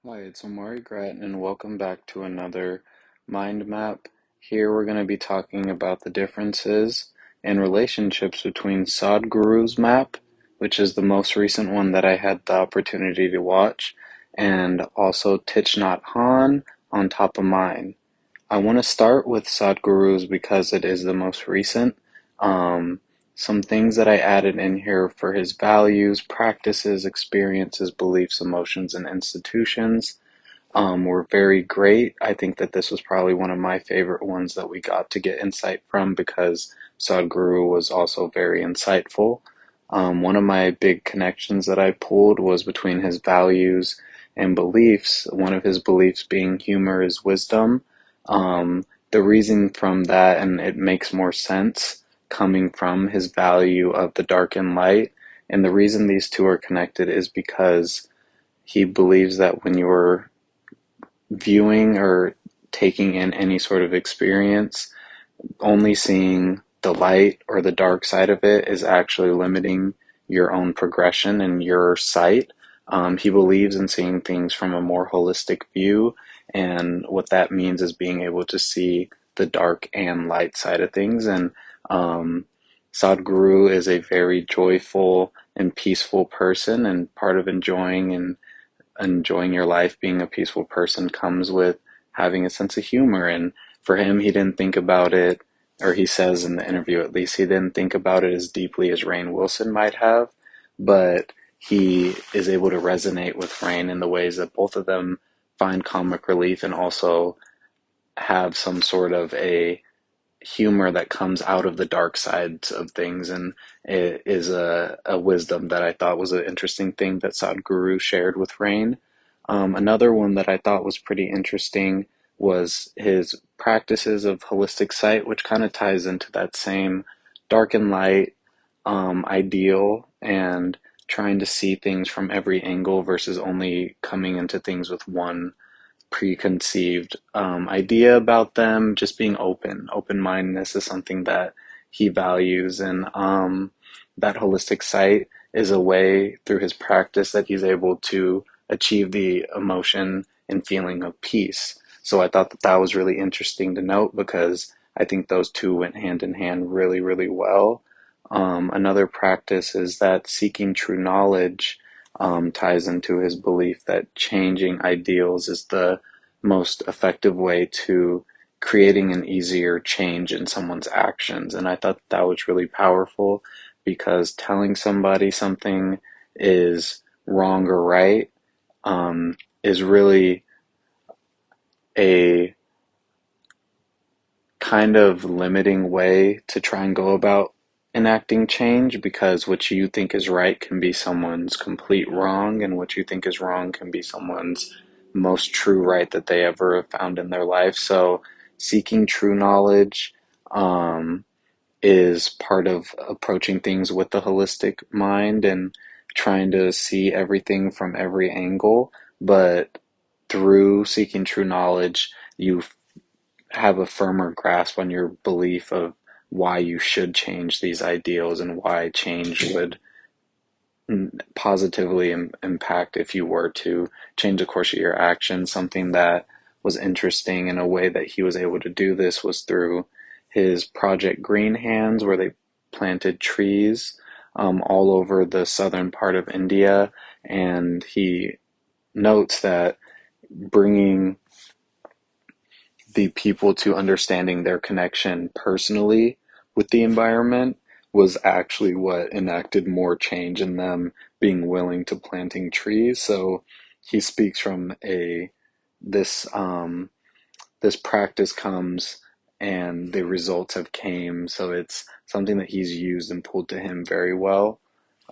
Hi, it's Omari Grattan, and welcome back to another mind map. Here we're going to be talking about the differences and relationships between Sadhguru's map, which is the most recent one that I had the opportunity to watch, and also Thich Nhat Hanh on top of mine. I want to start with Sadhguru's because it is the most recent. Um, some things that I added in here for his values, practices, experiences, beliefs, emotions, and institutions were very great. I think that this was probably one of my favorite ones that we got to get insight from because Sadhguru was also very insightful. One of my big connections that I pulled was between his values and beliefs. One of his beliefs being humor is wisdom. The reason from that, and it makes more sense coming from his value of the dark and light. And the reason these two are connected is because he believes that when you're viewing or taking in any sort of experience, only seeing the light or the dark side of it is actually limiting your own progression and your sight. He believes in seeing things from a more holistic view, and what that means is being able to see the dark and light side of things. And um, Sadhguru is a very joyful and peaceful person, and part of enjoying your life, being a peaceful person comes with having a sense of humor. And for him, he didn't think about it, or he says in the interview at least, he didn't think about it as deeply as Rainn Wilson might have, but he is able to resonate with Rainn in the ways that both of them find comic relief and also have some sort of a humor that comes out of the dark sides of things, and it is a wisdom that I thought was an interesting thing that Sadhguru shared with Rain. Another one that I thought was pretty interesting was his practices of holistic sight, which kind of ties into that same dark and light ideal and trying to see things from every angle versus only coming into things with one preconceived idea about them. Just being open-mindedness is something that he values, and that holistic sight is a way through his practice that he's able to achieve the emotion and feeling of peace. So I thought that that was really interesting to note because I think those two went hand in hand really, really well. Another practice is that seeking true knowledge ties into his belief that changing ideals is the most effective way to creating an easier change in someone's actions. And I thought that was really powerful because telling somebody something is wrong or right is really a kind of limiting way to try and go about enacting change, because what you think is right can be someone's complete wrong, and what you think is wrong can be someone's most true right that they ever have found in their life. So, seeking true knowledge is part of approaching things with the holistic mind and trying to see everything from every angle. But through seeking true knowledge, you have a firmer grasp on your belief of why you should change these ideals and why change would positively impact if you were to change the course of your actions. Something that was interesting in a way that he was able to do this was through his Project Green Hands, where they planted trees all over the southern part of India. And he notes that bringing the people to understanding their connection personally with the environment was actually what enacted more change in them being willing to planting trees. So he speaks from a this this practice comes and the results have came. So it's something that he's used and pulled to him very well.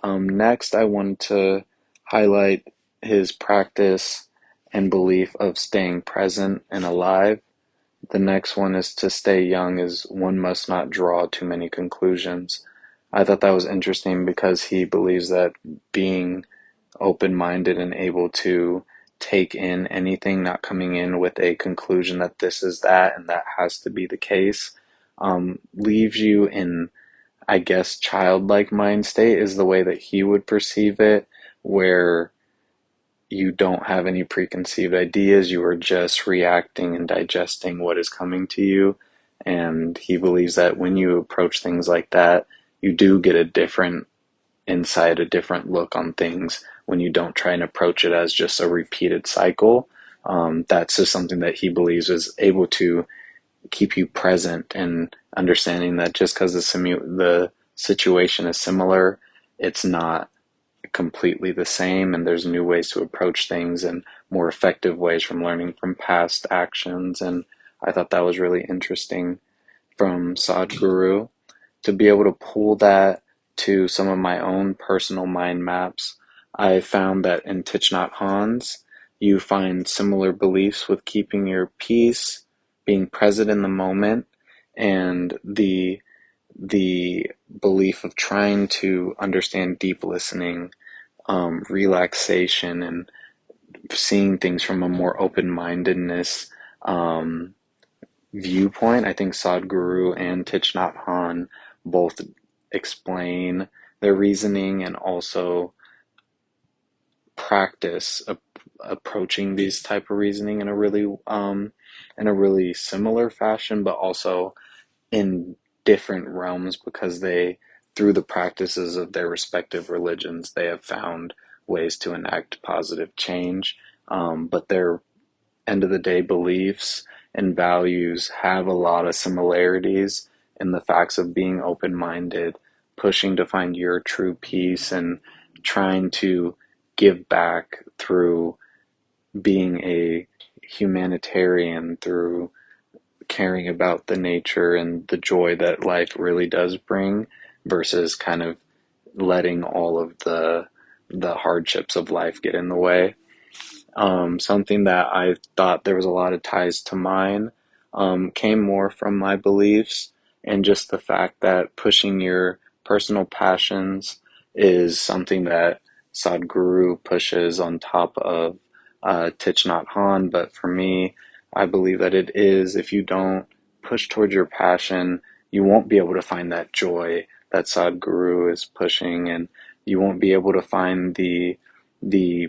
Next, I wanted to highlight his practice and belief of staying present and alive. The next one is to stay young is one must not draw too many conclusions. I thought that was interesting because he believes that being open-minded and able to take in anything, not coming in with a conclusion that this is that and that has to be the case, leaves you in, I guess, childlike mind state is the way that he would perceive it, where you don't have any preconceived ideas, you are just reacting and digesting what is coming to you. And he believes that when you approach things like that, you do get a different insight, a different look on things when you don't try and approach it as just a repeated cycle. That's just something that he believes is able to keep you present and understanding that just because the situation is similar, it's not completely the same, and there's new ways to approach things and more effective ways from learning from past actions. And I thought that was really interesting from Sadhguru to be able to pull that to some of my own personal mind maps. I found that in Thich Nhat Hanh's, you find similar beliefs with keeping your peace, being present in the moment, and the belief of trying to understand deep listening, relaxation, and seeing things from a more open-mindedness um, viewpoint. I think Sadhguru and Thich Nhat Hanh both explain their reasoning and also practice approaching these type of reasoning in a really similar fashion, but also in different realms because they, through the practices of their respective religions, they have found ways to enact positive change. But their end of the day beliefs and values have a lot of similarities in the facts of being open minded, pushing to find your true peace, and trying to give back through being a humanitarian, through caring about the nature and the joy that life really does bring versus kind of letting all of the hardships of life get in the way. Something that I thought there was a lot of ties to mine came more from my beliefs and just the fact that pushing your personal passions is something that Sadhguru pushes on top of Thich Nhat Hanh. But for me, I believe that it is, if you don't push towards your passion, you won't be able to find that joy that Sadhguru is pushing, and you won't be able to find the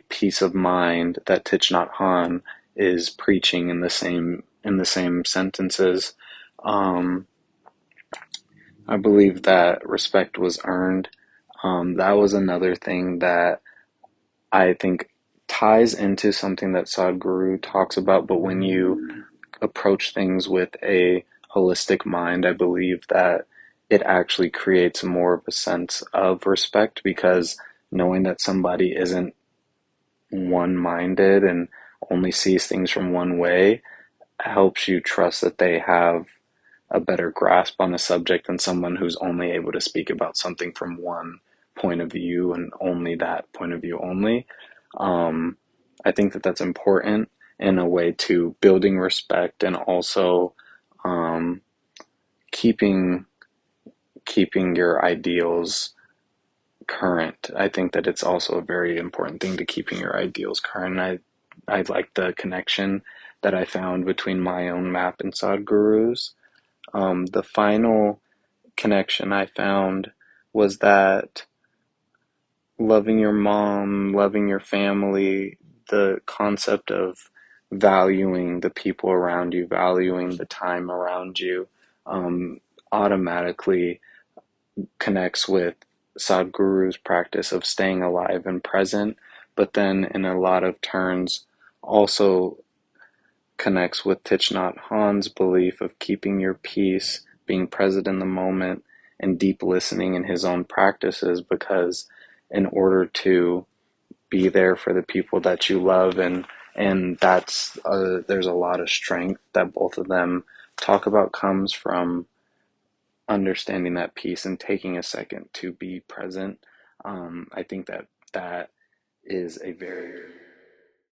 peace of mind that Thich Nhat Hanh is preaching in the same sentences. Um, I believe that respect was earned. That was another thing that I think ties into something that Sadhguru talks about, but when you approach things with a holistic mind, I believe that it actually creates more of a sense of respect because knowing that somebody isn't one-minded and only sees things from one way helps you trust that they have a better grasp on a subject than someone who's only able to speak about something from one point of view and only that point of view only. Um, I think that that's important in a way to building respect and also um, keeping keeping your ideals current. I think that it's also a very important thing to keeping your ideals current. I like the connection that I found between my own map and Sadhguru's. The final connection I found was that loving your mom, loving your family, the concept of valuing the people around you, valuing the time around you, um, automatically connects with Sadhguru's practice of staying alive and present, but then in a lot of turns also connects with Thich Nhat Hanh's belief of keeping your peace, being present in the moment, and deep listening in his own practices, because in order to be there for the people that you love, and that's there's a lot of strength that both of them talk about comes from understanding that piece and taking a second to be present. I think that that is a very